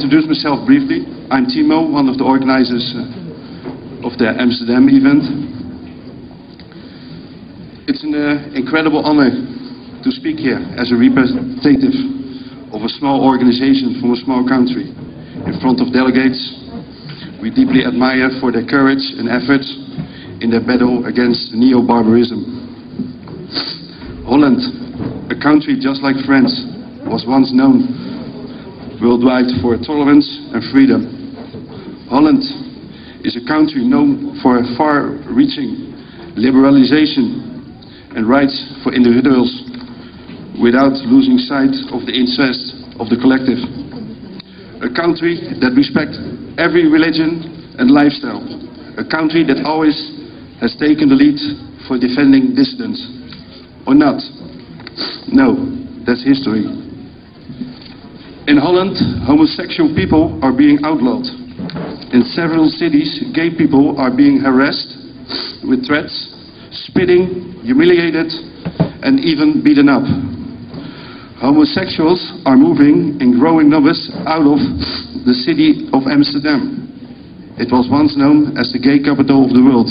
introduce myself briefly. I'm Timo, one of the organizers of the Amsterdam event. It's an incredible honor to speak here as a representative of a small organization from a small country in front of delegates we deeply admire for their courage and efforts in their battle against neo-barbarism. Holland, a country just like France, was once known worldwide for tolerance and freedom. Holland is a country known for far-reaching liberalization and rights for individuals without losing sight of the interests of the collective. A country that respects every religion and lifestyle. A country that always has taken the lead for defending dissidents. Or not? No, that's history. In Holland, homosexual people are being outlawed. In several cities, gay people are being harassed with threats, spitting, humiliated, and even beaten up. Homosexuals are moving in growing numbers out of the city of Amsterdam. It was once known as the gay capital of the world.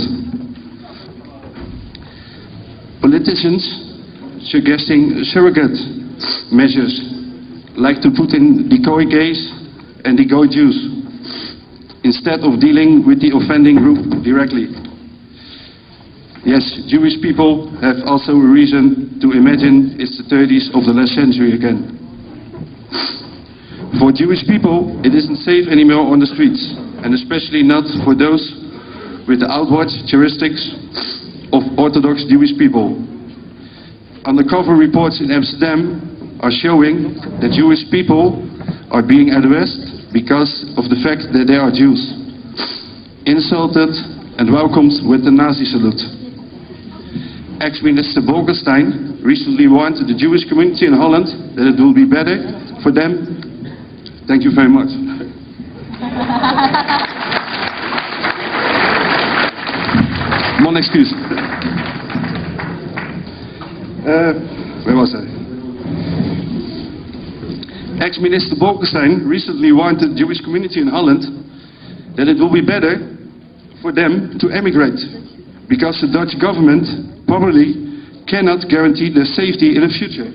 Politicians suggesting surrogate measures, like to put in decoy gays and decoy Jews, instead of dealing with the offending group directly. Yes, Jewish people have also a reason to imagine it's the 30s of the last century again. For Jewish people, it isn't safe anymore on the streets, and especially not for those with the outward characteristics of Orthodox Jewish people. Undercover reports in Amsterdam are showing that Jewish people are being addressed because of the fact that they are Jews, insulted and welcomed with the Nazi salute. Ex-Minister Bolkestein recently warned the Jewish community in Holland that it will be better for them. Thank you very much. Mon excuse. Where was I? Ex-Minister Bolkestein recently warned the Jewish community in Holland that it will be better for them to emigrate, because the Dutch government probably cannot guarantee their safety in the future.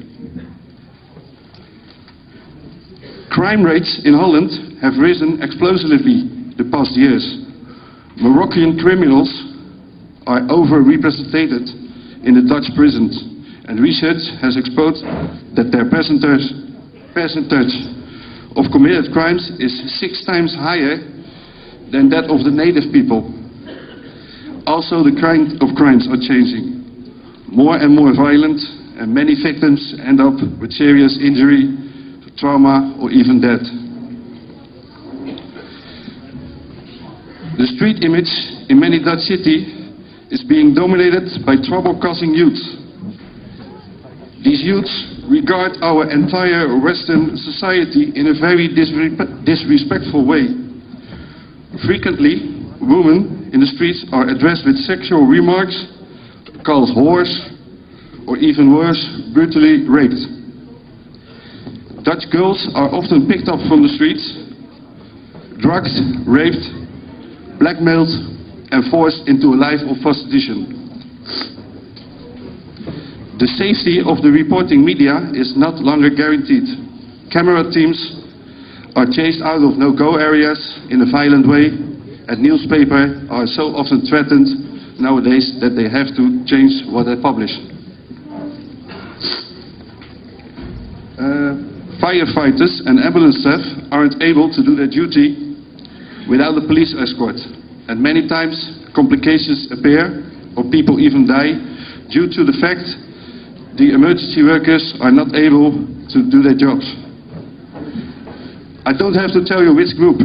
Crime rates in Holland have risen explosively the past years. Moroccan criminals are overrepresented in the Dutch prisons, and research has exposed that their percentage of committed crimes is 6 times higher than that of the native people. Also, the kind of crimes are changing. More and more violent, and many victims end up with serious injury, trauma, or even death. The street image in many Dutch cities is being dominated by trouble-causing youths. These youths regard our entire Western society in a very disrespectful way. Frequently, women in the streets are addressed with sexual remarks, called whores, or even worse, brutally raped. Dutch girls are often picked up from the streets, drugged, raped, blackmailed, and forced into a life of prostitution. The safety of the reporting media is not longer guaranteed. Camera teams are chased out of no-go areas in a violent way, and newspapers are so often threatened nowadays that they have to change what they publish. Firefighters and ambulance staff aren't able to do their duty without a police escort, and many times complications appear or people even die due to the fact the emergency workers are not able to do their jobs. I don't have to tell you which group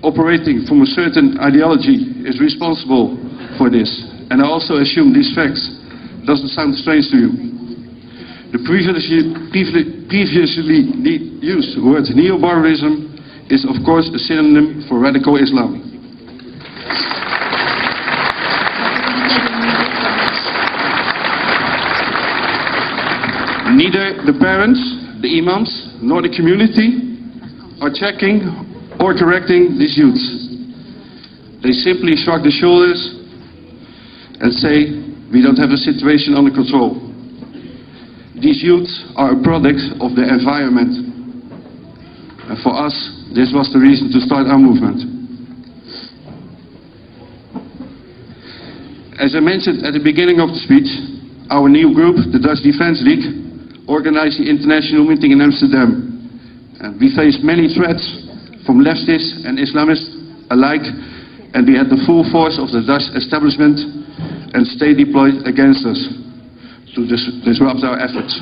operating from a certain ideology is responsible for this, and I also assume these facts. Doesn't sound strange to you. The previously used word neo-barbarism is of course a synonym for radical Islam. Neither the parents, the imams, nor the community are checking or correcting these youths. They simply shrug their shoulders and say, we don't have the situation under control. These youths are a product of the environment. And for us, this was the reason to start our movement. As I mentioned at the beginning of the speech, our new group, the Dutch Defense League, organized the international meeting in Amsterdam. And we faced many threats from leftists and Islamists alike, and we had the full force of the Dutch establishment and state deployed against us to disrupt our efforts.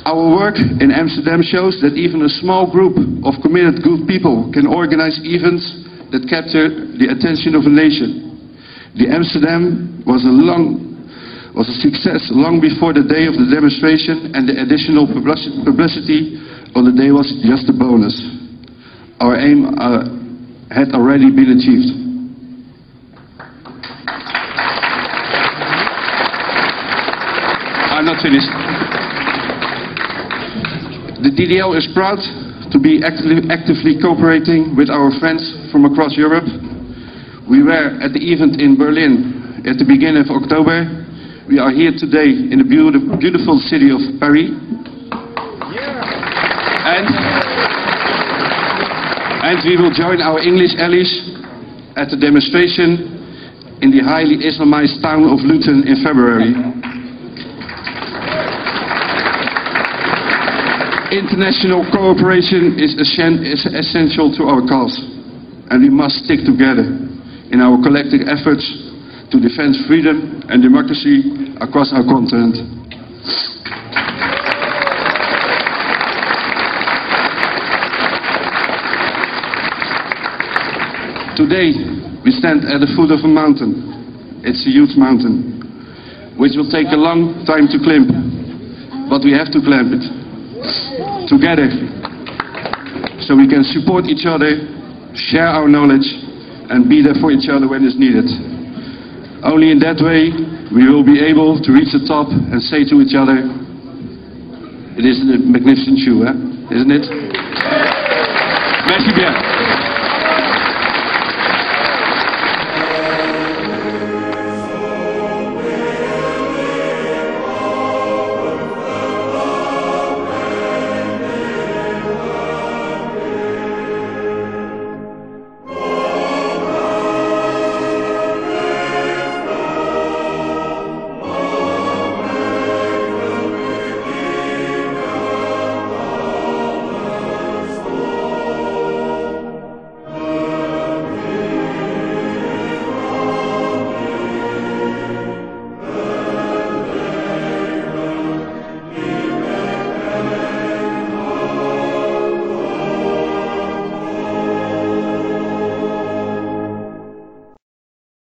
Our work in Amsterdam shows that even a small group of committed good people can organize events that capture the attention of a nation. The Amsterdam was a success long before the day of the demonstration, and the additional publicity on the day was just a bonus. Our aim had already been achieved. I'm not finished. The DDL is proud to be actively cooperating with our friends from across Europe. We were at the event in Berlin at the beginning of October. We are here today in the beautiful city of Paris. And we will join our English allies at the demonstration in the highly Islamized town of Luton in February. International cooperation is essential to our cause, and we must stick together in our collective efforts to defend freedom and democracy across our continent. Today, we stand at the foot of a mountain. It's a huge mountain, which will take a long time to climb, but we have to climb it together, so we can support each other, share our knowledge, and be there for each other when it's needed. Only in that way we will be able to reach the top and say to each other, it is a magnificent shoe, isn't it? Merci bien.